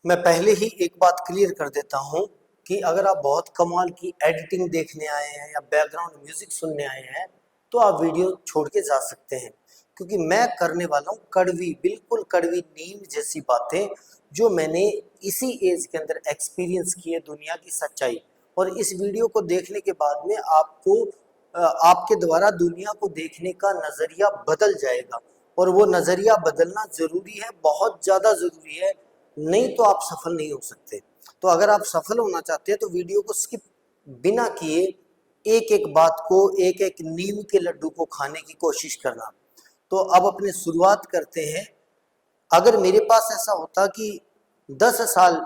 मैं पहले ही एक बात क्लियर कर देता हूं कि अगर आप बहुत कमाल की एडिटिंग देखने आए हैं या बैकग्राउंड म्यूजिक सुनने आए हैं तो आप वीडियो छोड़ के जा सकते हैं, क्योंकि मैं करने वाला हूं कड़वी, बिल्कुल कड़वी नीम जैसी बातें जो मैंने इसी एज के अंदर एक्सपीरियंस की है, दुनिया की सच्चाई। और इस वीडियो को देखने के बाद में आपके द्वारा दुनिया को देखने का नजरिया बदल जाएगा, और वो नजरिया बदलना जरूरी है, बहुत ज्यादा जरूरी है, नहीं तो आप सफल नहीं हो सकते। तो अगर आप सफल होना चाहते हैं तो वीडियो को स्किप बिना किए एक एक बात को, एक एक नीम के लड्डू को खाने की कोशिश करना। तो अब अपने शुरुआत करते हैं। अगर मेरे पास ऐसा होता कि 10 साल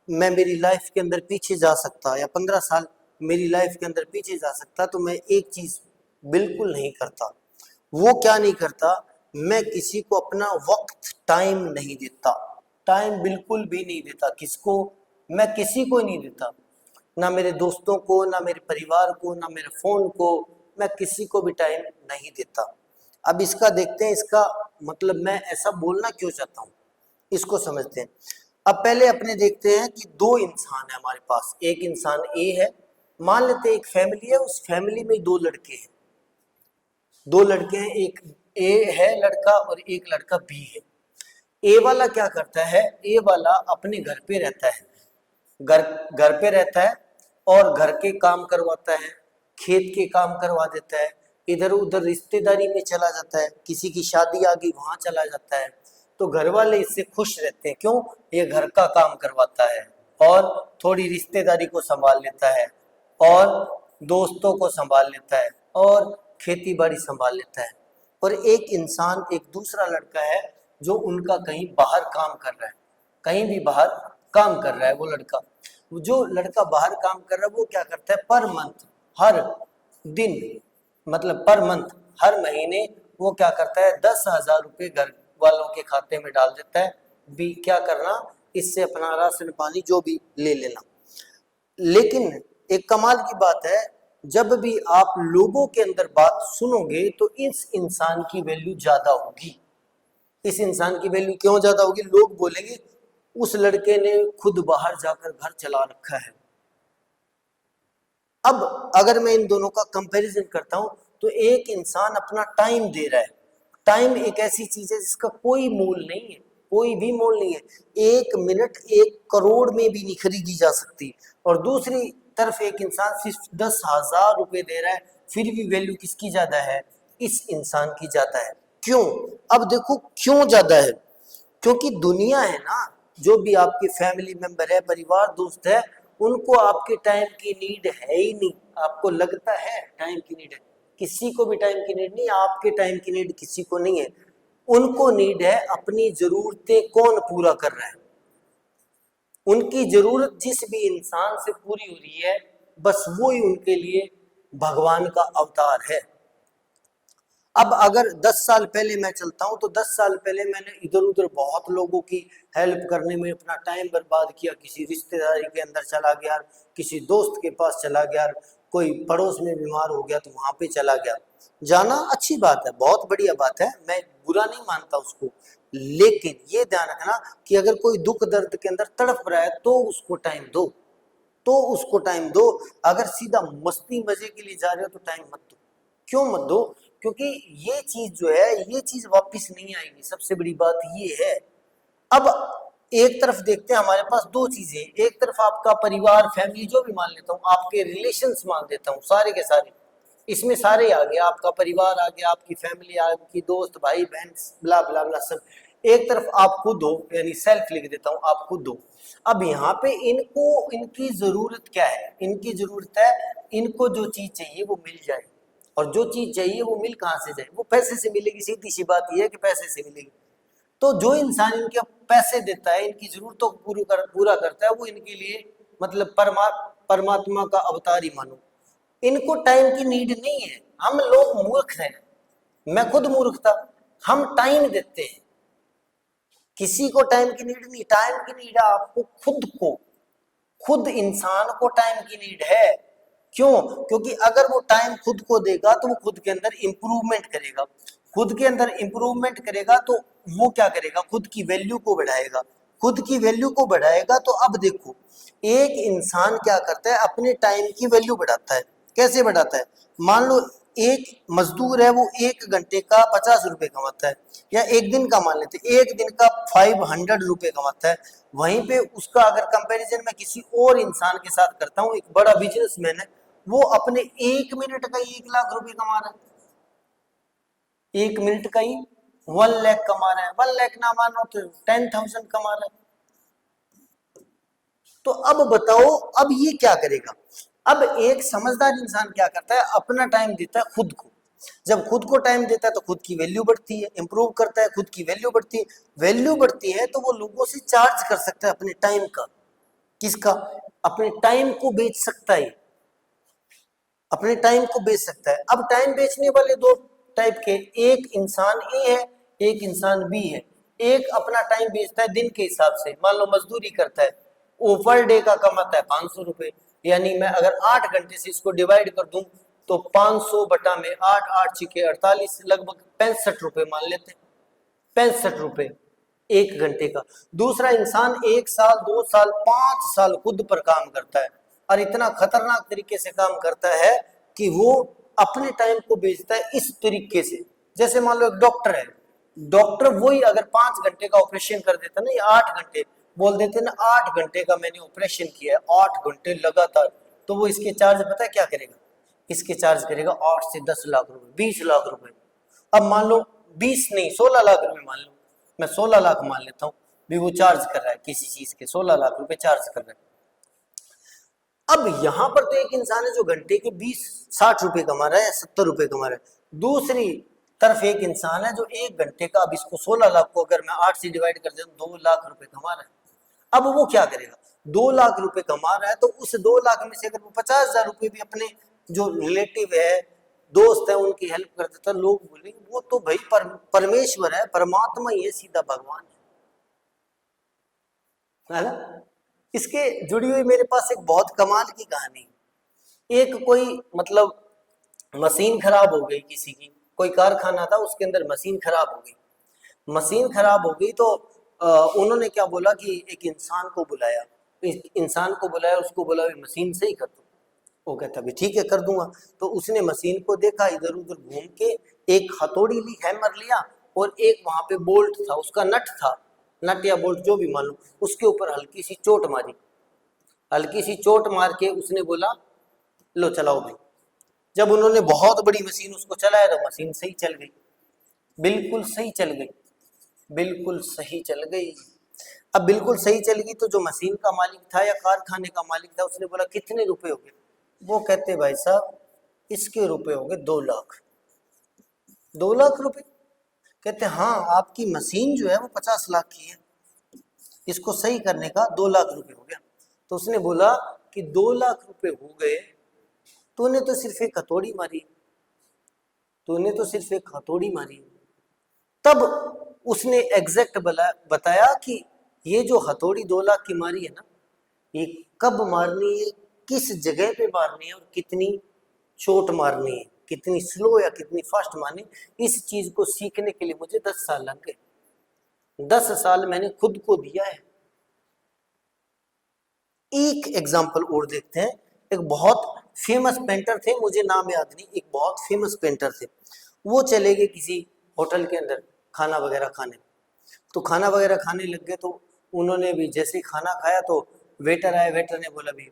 मैं मेरी लाइफ के अंदर पीछे जा सकता, या 15 साल मेरी लाइफ के अंदर पीछे जा सकता, तो मैं एक चीज बिल्कुल नहीं करता। वो क्या नहीं करता? मैं किसी को अपना वक्त, टाइम नहीं देता। टाइम बिल्कुल भी नहीं देता। किसको? मैं किसी को नहीं देता, ना मेरे दोस्तों को, ना मेरे परिवार को, ना मेरे फोन को। मैं किसी को भी टाइम नहीं देता। अब इसका देखते हैं, इसका मतलब मैं ऐसा बोलना क्यों चाहता हूँ, इसको समझते हैं। अब पहले अपने देखते हैं कि दो इंसान है हमारे पास। एक इंसान ए है, मान लेते हैं एक फैमिली है, उस फैमिली में दो लड़के हैं। दो लड़के हैं, एक ए है लड़का और एक लड़का बी है। ए वाला क्या करता है? ए वाला अपने घर पे रहता है, घर घर पे रहता है और घर के काम करवाता है, खेत के काम करवा देता है, इधर उधर रिश्तेदारी में चला जाता है, किसी की शादी आ गई वहां चला जाता है। तो घर वाले इससे खुश रहते हैं। क्यों? ये घर का काम करवाता है और थोड़ी रिश्तेदारी को संभाल लेता है और दोस्तों को संभाल लेता है और खेती बाड़ी संभाल लेता है। और एक इंसान, एक दूसरा लड़का है जो उनका कहीं बाहर काम कर रहा है, कहीं भी बाहर काम कर रहा है। वो लड़का, जो लड़का बाहर काम कर रहा है, वो क्या करता है? पर मंथ, हर दिन, मतलब पर मंथ, हर महीने वो क्या करता है? 10,000 रुपये घर वालों के खाते में डाल देता है। भी क्या करना? इससे अपना राशन पानी जो भी ले लेना। लेकिन एक कमाल की बात है, जब भी आप लोगों के अंदर बात सुनोगे तो इस इंसान की वैल्यू ज्यादा होगी। इस इंसान की वैल्यू क्यों ज्यादा होगी? लोग बोलेंगे उस लड़के ने खुद बाहर जाकर घर चला रखा है। अब अगर मैं इन दोनों का कंपैरिजन करता हूं तो एक इंसान अपना टाइम दे रहा है। टाइम एक ऐसी चीज है जिसका कोई मोल नहीं है, कोई भी मोल नहीं है। 1 मिनट 1 करोड़ में भी नहीं खरीदी जा सकती। और दूसरी तरफ एक इंसान सिर्फ 10,000 रुपए दे रहा है, फिर भी वैल्यू किसकी ज्यादा है? इस इंसान की ज्यादा है। क्यों? अब देखो क्यों ज्यादा है। क्योंकि दुनिया है ना, जो भी आपके फैमिली मेंबर है, परिवार, दोस्त है, उनको आपके टाइम की नीड है ही नहीं। आपको लगता है टाइम की नीड है, किसी को भी टाइम की नीड नहीं। आपके टाइम की नीड किसी को नहीं है। उनको नीड है अपनी जरूरतें कौन पूरा कर रहा है। उनकी जरूरत जिस भी इंसान से पूरी हो रही है, बस वो ही उनके लिए भगवान का अवतार है। अब अगर 10 साल पहले मैं चलता हूं तो 10 साल पहले मैंने इधर उधर बहुत लोगों की हेल्प करने में अपना टाइम बर्बाद किया। किसी रिश्तेदारी के अंदर चला गया, किसी दोस्त के पास चला गया, कोई पड़ोस में बीमार हो गया तो वहां पे चला गया। जाना अच्छी बात है, बहुत बढ़िया बात है, मैं बुरा नहीं मानता उसको। लेकिन ये ध्यान रखना कि अगर कोई दुख दर्द के अंदर तड़प रहा है तो उसको टाइम दो, तो उसको टाइम दो। अगर सीधा मस्ती मजे के लिए जा रहे हो तो टाइम मत दो। क्यों मत दो? क्योंकि ये चीज जो है, ये चीज वापस नहीं आएगी। सबसे बड़ी बात ये है। अब एक तरफ देखते हैं, हमारे पास दो चीजें, एक तरफ आपका परिवार, फैमिली, जो भी मान लेता हूँ, आपके रिलेशंस मान लेता हूँ, सारे के सारे, इसमें सारे आ गया, आपका परिवार आ गया, आपकी फैमिली, आपकी दोस्त, भाई बहन, ब्ला ब्ला ब्ला सब। एक तरफ आप खुद हो, यानी सेल्फ लिख देता हूं, आप खुद हो। अब यहाँ पे इनको, इनकी जरूरत क्या है? इनकी जरूरत है, इनको जो चीज चाहिए वो मिल जाए। और जो चीज चाहिए वो मिल कहाँ से जाए? वो पैसे से मिलेगी। सीधी सी बात यह है कि पैसे से मिलेगी। तो जो इंसान इनके पैसे देता है, इनकी जरूरतों को पूरा करता है, वो इनके लिए मतलब परमात्मा का अवतार ही मानो। इनको टाइम की नीड नहीं है। हम लोग मूर्ख हैं, मैं खुद मूर्ख था। हम टाइम देते हैं, किसी को टाइम की नीड नहीं। टाइम की नीड है आपको खुद को, खुद इंसान को टाइम की नीड है। क्यों? क्योंकि अगर वो टाइम खुद को देगा तो वो खुद के अंदर इंप्रूवमेंट करेगा। खुद के अंदर इंप्रूवमेंट करेगा तो वो क्या करेगा? खुद की वैल्यू को बढ़ाएगा। खुद की वैल्यू को बढ़ाएगा। तो अब देखो, एक इंसान क्या करता है, अपने टाइम की वैल्यू बढ़ाता है। कैसे बढ़ाता है? मान लो एक मजदूर है, वो 1 घंटे का 50 रुपए कमाता है, या एक दिन का मान लेते, एक दिन का 500 रुपए कमाता है। वहीं पे उसका अगर कंपैरिजन मैं किसी और इंसान के साथ करता हूँ, एक बड़ा बिजनेसमैन है, वो अपने 1 मिनट का 1 लाख रुपए कमा रहा है। 1 मिनट का ही 1 लाख कमा रहा है। 1 लाख ना मानो तो 10,000 कमा रहा है। तो अब बताओ, अब ये क्या करेगा? अब एक समझदार इंसान क्या करता है, अपना टाइम देता है खुद को। जब खुद को टाइम देता है तो खुद की वैल्यू बढ़ती है, इंप्रूव करता है, खुद की वैल्यू बढ़ती है। वैल्यू बढ़ती है तो वो लोगों से चार्ज कर सकता है अपने टाइम का। किसका? अपने टाइम को बेच सकता है, अपने टाइम को बेच सकता है। अब टाइम बेचने वाले दो टाइप के, एक इंसान ए है, एक इंसान बी है। एक अपना टाइम बेचता है दिन के हिसाब से, मान लो मजदूरी करता है, वो पर डे का कमाता है 500 रुपए। यानी मैं अगर 8 घंटे से इसको डिवाइड कर दूं तो 500 बटा में 8, 8 × 6 = 48, लगभग 65 रुपए मान लेते हैं। 65 रुपए 1 घंटे का। दूसरा इंसान 1 साल, 2 साल, 5 साल खुद पर काम करता है, और इतना खतरनाक तरीके से काम करता है कि वो अपने टाइम को बेचता है इस तरीके से। जैसे मान लो एक डॉक्टर है, डॉक्टर वही अगर 5 घंटे का ऑपरेशन कर देता ना, या 8 घंटे, बोल देते ना 8 घंटे का मैंने ऑपरेशन किया है, 8 घंटे लगातार, तो वो इसके चार्ज पता है क्या करेगा? इसके चार्ज करेगा 8 से 10 लाख रुपए, 20 लाख रुपए। अब मान लो 20 नहीं, 16 लाख रुपए मान लो, मैं 16 लाख मान लेता हूँ भी, वो चार्ज कर रहा है किसी चीज के, 16 लाख रुपए चार्ज कर रहा है। अब यहां पर तो एक इंसान है जो घंटे के 20-60 रुपए कमा रहा है या 70 रुपए कमा रहा है। दूसरी तरफ एक इंसान है जो 1 घंटे का, अब इसको 16 लाख को अगर मैं 8 से डिवाइड कर दूं, 2 लाख रुपए कमा रहा है। अब वो क्या करेगा? 2 लाख रुपए कमा रहा है, तो उस 2 लाख में से अगर वो 50,000 रुपए भी अपने जो रिलेटिव है, दोस्त है, उनकी हेल्प कर देता, लोग बोलेंगे वो तो भाई परमेश्वर है, परमात्मा ही है, सीधा भगवान है ना। इसके जुड़ी हुई मेरे पास एक बहुत कमाल की कहानी। एक कोई मतलब मशीन खराब हो गई किसी की, कोई कारखाना था, उसके अंदर मशीन खराब हो गई। मशीन खराब हो गई तो उन्होंने क्या बोला कि एक इंसान को बुलाया, इंसान को बुलाया, उसको बोला मशीन सही कर दो। वो कहता भी ठीक है कर दूंगा। तो उसने मशीन को देखा, इधर उधर घूम के एक हथौड़ी ली, हैमर लिया, और एक वहां पे बोल्ट था, उसका नट था, नट या बोल्ट जो भी मान लो, उसके ऊपर हल्की सी चोट मारी। हल्की सी चोट मार के उसने बोला लो चलाओ भाई। जब उन्होंने बहुत बड़ी मशीन उसको चलाया तो मशीन सही चल गई, बिल्कुल सही चल गई, बिल्कुल सही चल गई। अब बिल्कुल सही चल गई तो जो मशीन का मालिक था या कारखाने का मालिक था, उसने बोला कितने रुपए हो गए? वो कहते भाई साहब इसके रुपए हो गए 2 लाख। 2 लाख रुपए? कहते हाँ, आपकी मशीन जो है वो 50 लाख की है, इसको सही करने का 2 लाख रुपए हो गया। तो उसने बोला कि 2 लाख रुपए हो गए, तूने तो सिर्फ एक हथौड़ी मारी, तूने तो सिर्फ एक हथौड़ी मारी। तब उसने एग्जैक्ट बताया कि ये जो हथौड़ी 2 लाख की मारी है ना, ये कब मारनी है, किस जगह पे मारनी है, और कितनी चोट मारनी है, कितनी स्लो या कितनी फास्ट मारनी, इस चीज को सीखने के लिए मुझे 10 साल लग गए। 10 साल मैंने खुद को दिया है। एक एग्जाम्पल और देखते हैं। एक बहुत फेमस पेंटर थे, मुझे नाम याद नहीं, एक बहुत फेमस पेंटर थे। वो चले गए किसी होटल के अंदर खाना वगैरह खाने। तो खाना वगैरह खाने लग गए, तो उन्होंने भी जैसे ही खाना खाया तो वेटर आया, वेटर ने बोला भी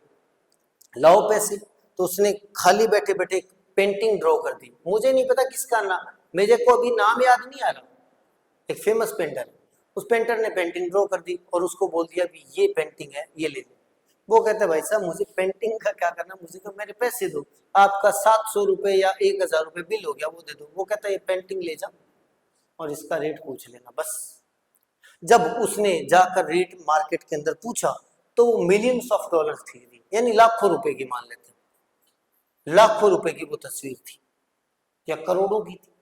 लाओ पैसे। तो उसने खाली बैठे बैठे एक पेंटिंग ड्रॉ कर दी, मुझे नहीं पता किसका नाम, मेरे को अभी नाम याद नहीं आ रहा, एक फेमस पेंटर। उस पेंटर ने पेंटिंग ड्रॉ कर दी और उसको बोल दिया भी ये पेंटिंग है, ये ले लो। वो कहते भाई साहब मुझे पेंटिंग का क्या करना, मुझे तो मेरे पैसे दो, आपका 700 रुपए या 1,000 रुपए बिल हो गया वो दे दो। वो कहता है ये पेंटिंग ले जा और इसका रेट पूछ लेना बस। जब उसने जाकर रेट मार्केट के अंदर पूछा तो वो मिलियंस ऑफ डॉलर्स थी, यानी लाखों रुपए की मान लेते, लाखों रुपए की वो तस्वीर थी या करोड़ों की थी।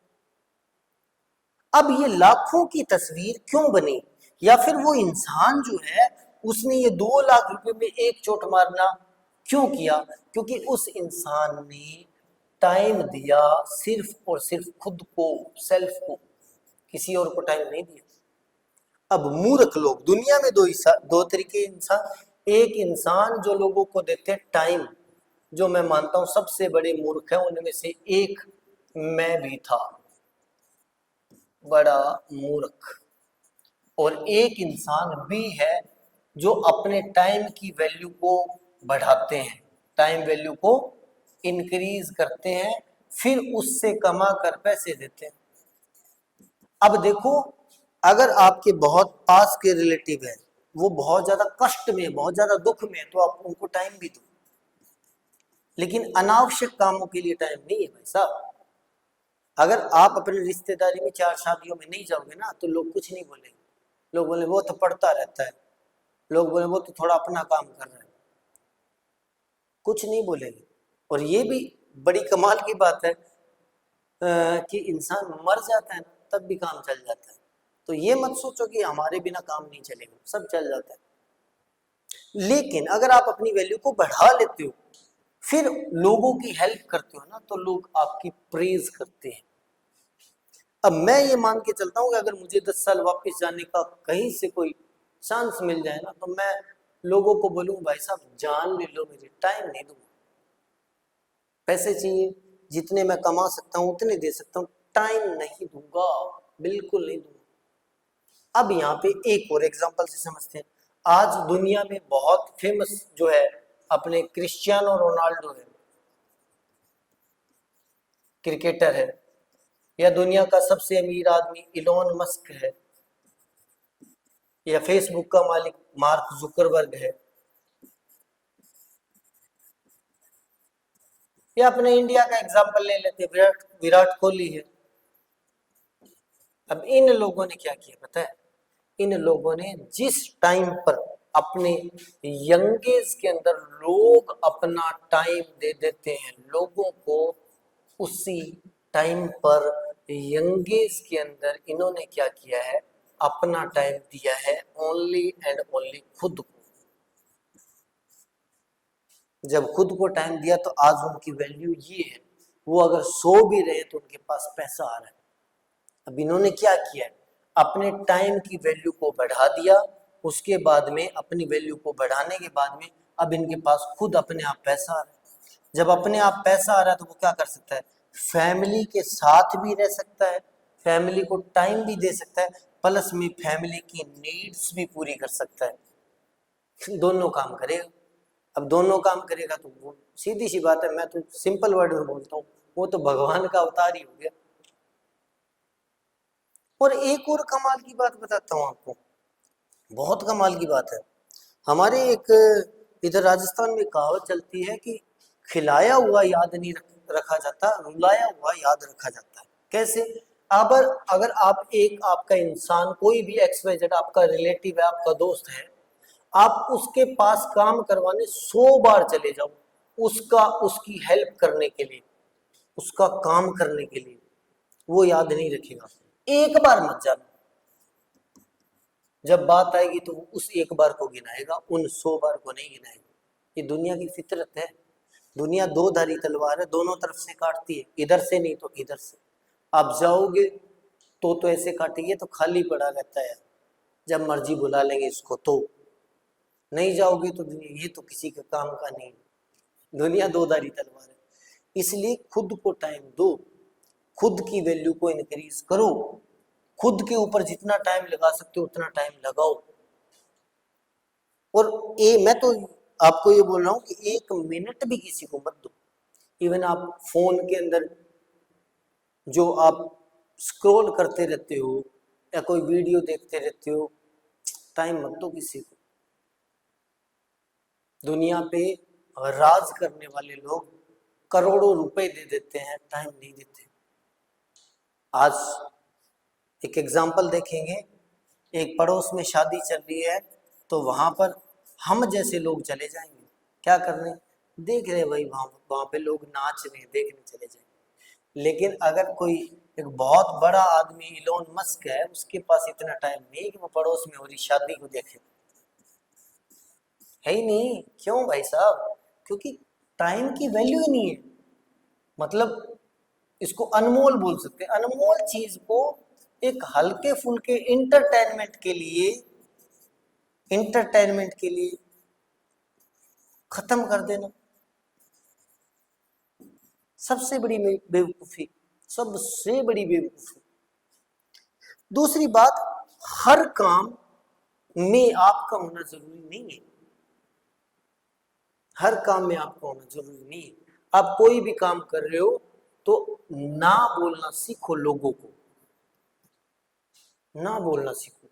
अब ये लाखों की तस्वीर क्यों बनी, या फिर वो इंसान जो है उसने ये 2 लाख रुपए में एक चोट मारना क्यों किया? क्योंकि उस इंसान ने टाइम दिया सिर्फ और सिर्फ खुद को, सेल्फ को, किसी और को टाइम नहीं दिया। अब मूर्ख लोग दुनिया में दो तरीके इंसान, एक इंसान जो लोगों को देते हैं टाइम, जो मैं मानता हूं सबसे बड़े मूर्ख है, उनमें से एक मैं भी था, बड़ा मूर्ख। और एक इंसान भी है जो अपने टाइम की वैल्यू को बढ़ाते हैं, टाइम वैल्यू को इंक्रीज करते हैं, फिर उससे कमा कर पैसे देते हैं। अब देखो, अगर आपके बहुत पास के रिलेटिव है, वो बहुत ज्यादा कष्ट में, बहुत ज्यादा दुख में है, तो आप उनको टाइम भी दो, लेकिन अनावश्यक कामों के लिए टाइम नहीं है भाई साहब। अगर आप अपनी रिश्तेदारी में 4 शादियों में नहीं जाओगे ना, तो लोग कुछ नहीं बोलेंगे। लोग बोले वो तो पढ़ता रहता है, लोग बोले वो तो थोड़ा अपना काम कर रहा है, कुछ नहीं बोलेंगे। और ये भी बड़ी कमाल की बात है कि इंसान मर जाता है ना, तब भी काम चल जाता है। तो ये मत सोचो कि हमारे बिना काम नहीं चलेगा, सब चल जाता है। लेकिन अगर आप अपनी वैल्यू को बढ़ा लेते हो, फिर लोगों की हेल्प करते हो ना, तो लोग आपकी प्रेज करते हैं। अब मैं ये मान के चलता हूँ कि अगर मुझे 10 साल वापस जाने का कहीं से कोई चांस मिल जाए ना, तो मैं लोगों को बोलूँ भाई साहब जान ले लो मेरी, टाइम नहीं दूंगा। पैसे चाहिए, जितने मैं कमा सकता हूँ उतने दे सकता हूँ, टाइम नहीं दूंगा, बिल्कुल नहीं दूंगा। अब यहाँ पे एक और एग्जांपल से समझते हैं। आज दुनिया में बहुत फेमस जो है अपने क्रिस्टियानो रोनाल्डो है, क्रिकेटर है, या दुनिया का सबसे अमीर आदमी इलोन मस्क है, या फेसबुक का मालिक मार्क जुकरबर्ग है, या अपने इंडिया का एग्जांपल ले लेते विराट विराट कोहली है। अब इन लोगों ने क्या किया पता है? इन लोगों ने जिस टाइम पर अपने यंग एज के अंदर लोग अपना टाइम दे देते हैं लोगों को, उसी टाइम पर यंग एज के अंदर इन्होंने क्या किया है, अपना टाइम दिया है ओनली एंड ओनली खुद को। जब खुद को टाइम दिया तो आज उनकी वैल्यू ये है, वो अगर सो भी रहे तो उनके पास पैसा आ रहा है। अब इन्होंने क्या किया है, अपने टाइम की वैल्यू को बढ़ा दिया, उसके बाद में अपनी वैल्यू को बढ़ाने के बाद में अब इनके पास खुद अपने आप पैसा आ रहा है। जब अपने आप पैसा आ रहा है तो वो क्या कर सकता है, फैमिली के साथ भी रह सकता है, फैमिली को टाइम भी दे सकता है, प्लस में फैमिली की नीड्स भी पूरी कर सकता है। दोनों काम करेगा। अब दोनों काम करेगा तो वो सीधी सी बात है, मैं तो सिंपल वर्ड में बोलता हूँ, वो तो भगवान का अवतार ही हो गया। और एक और कमाल की बात बताता हूँ आपको, बहुत कमाल की बात है। हमारे एक इधर राजस्थान में कहावत चलती है कि खिलाया हुआ याद नहीं रखा जाता, रुलाया हुआ याद रखा जाता है। कैसे? अब अगर आप एक आपका इंसान कोई भी XYZ आपका रिलेटिव है, आपका दोस्त है, आप उसके पास काम करवाने 100 बार चले जाओ, उसका उसकी हेल्प करने के लिए, उसका काम करने के लिए, वो याद नहीं रखेगा। एक बार मत जाना, जब बात आएगी तो उस एक बार को गिनाएगा, उन 100 बार को नहीं गिनाएगा। ये दुनिया की फितरत है। दुनिया दो धारी तलवार है, दोनों तरफ से काटती है, इधर से नहीं तो इधर से। आप जाओगे तो ऐसे काटेंगे तो खाली पड़ा रहता है, जब मर्जी बुला लेंगे इसको, तो नहीं जाओगे तो दुनिया ये तो किसी के काम का नहीं। दुनिया दो धारी तलवार है। इसलिए खुद को टाइम दो, खुद की वैल्यू को इंक्रीज करो, खुद के ऊपर जितना टाइम लगा सकते हो उतना टाइम लगाओ। और मैं तो आपको ये बोल रहा हूँ कि 1 मिनट भी किसी को मत दो। इवन आप फोन के अंदर जो आप स्क्रॉल करते रहते हो या कोई वीडियो देखते रहते हो, टाइम मत दो किसी को। दुनिया पे राज करने वाले लोग करोड़ों रुपए दे देते हैं, टाइम नहीं देते। आज एक एग्जाम्पल देखेंगे, एक पड़ोस में शादी चल रही है, तो वहां पर हम जैसे लोग चले जाएंगे, क्या करने, देख रहे भाई वहां वहां पे लोग नाच रहे हैं, देखने चले जाएंगे। लेकिन अगर कोई एक बहुत बड़ा आदमी इलोन मस्क है, उसके पास इतना टाइम नहीं कि वो पड़ोस में हो रही शादी को देखे, है ही नहीं। क्यों भाई साहब? क्योंकि टाइम की वैल्यू ही नहीं है। मतलब इसको अनमोल बोल सकते हैं, अनमोल चीज को एक हल्के फुल्के इंटरटेनमेंट के लिए खत्म कर देना, सबसे बड़ी बेवकूफी, सबसे बड़ी बेवकूफी। दूसरी बात, हर काम में आपका होना जरूरी नहीं है, हर काम में आपका होना जरूरी नहीं है। आप कोई भी काम कर रहे हो तो ना बोलना सीखो, लोगों को ना बोलना सीखो।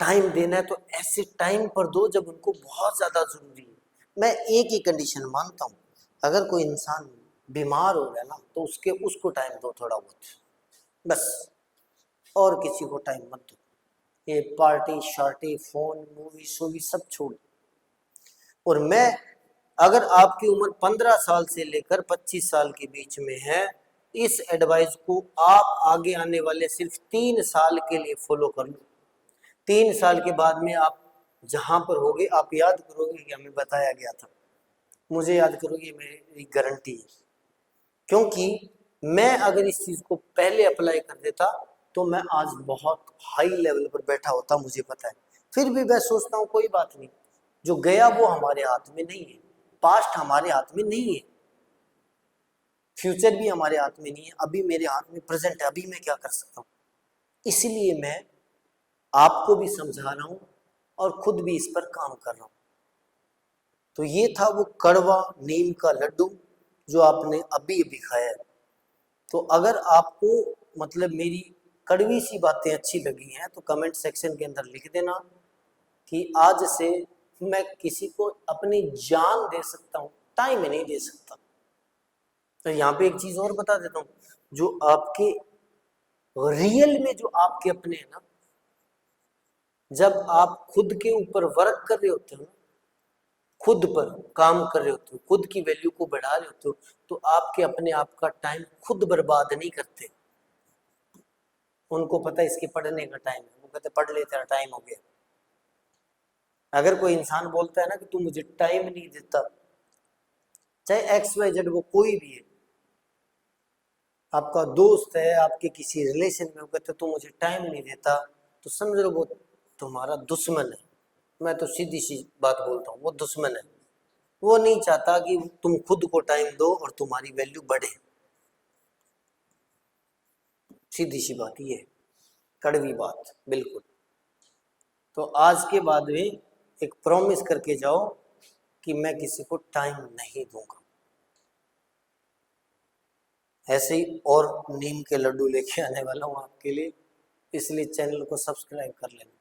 टाइम देना है तो ऐसे टाइम पर दो जब उनको बहुत ज्यादा जरूरी है। मैं एक ही कंडीशन मानता हूं, अगर कोई इंसान बीमार हो गया ना तो उसको टाइम दो थोड़ा बहुत, बस, और किसी को टाइम मत दो। ये पार्टी शार्टी फोन मूवी शूवी सब छोड़। और मैं, अगर आपकी उम्र 15 साल से लेकर 25 साल के बीच में है, इस एडवाइस को आप आगे आने वाले सिर्फ 3 साल के लिए फॉलो कर लो। 3 साल के बाद में आप जहां पर होगे आप याद करोगे कि हमें बताया गया था, मुझे याद करोगे, मेरी गारंटी है। क्योंकि मैं अगर इस चीज को पहले अप्लाई कर देता तो मैं आज बहुत हाई लेवल पर बैठा होता, मुझे पता है। फिर भी मैं सोचता हूँ कोई बात नहीं, जो गया वो हमारे हाथ में नहीं है, पास्ट हमारे हाथ में नहीं है, फ्यूचर भी हमारे हाथ में नहीं है, अभी मेरे हाथ में प्रेजेंट है, अभी मैं क्या कर सकता हूँ। इसलिए मैं आपको भी समझा रहा हूँ और खुद भी इस पर काम कर रहा हूँ। तो ये था वो कड़वा नीम का लड्डू जो आपने अभी अभी खाया है। तो अगर आपको मतलब मेरी कड़वी सी बातें अच्छी लगी हैं तो कमेंट सेक्शन के अंदर लिख देना कि आज से मैं किसी को अपनी जान दे सकता हूँ, टाइम नहीं दे सकता। तो यहाँ पे एक चीज और बता देता हूँ, जो आपके रियल में जो आपके अपने हैं ना, जब आप खुद के ऊपर वर्क कर रहे होते हो ना, खुद पर काम कर रहे होते हो, खुद की वैल्यू को बढ़ा रहे होते हो, तो आपके अपने आप का टाइम खुद बर्बाद नहीं करते। उनको पता है इसके पढ़ने का टाइम है, वो कहते पढ़ लेते हैं, टाइम हो गया। अगर कोई इंसान बोलता है ना कि तू मुझे टाइम नहीं देता, चाहे एक्स वाई जेड वो कोई भी है, आपका दोस्त है, आपके किसी रिलेशन में, वो कहते तू मुझे टाइम नहीं देता, तो समझ लो वो तुम्हारा दुश्मन है। मैं तो सीधी सी बात बोलता हूँ, वो दुश्मन है। वो नहीं चाहता कि तुम खुद को टाइम दो और तुम्हारी वैल्यू बढ़े। सीधी सी बात ये है, कड़वी बात बिल्कुल। तो आज के बाद में एक प्रॉमिस करके जाओ कि मैं किसी को टाइम नहीं दूंगा। ऐसे ही और नीम के लड्डू लेके आने वाला हूँ आपके लिए, इसलिए चैनल को सब्सक्राइब कर लेना।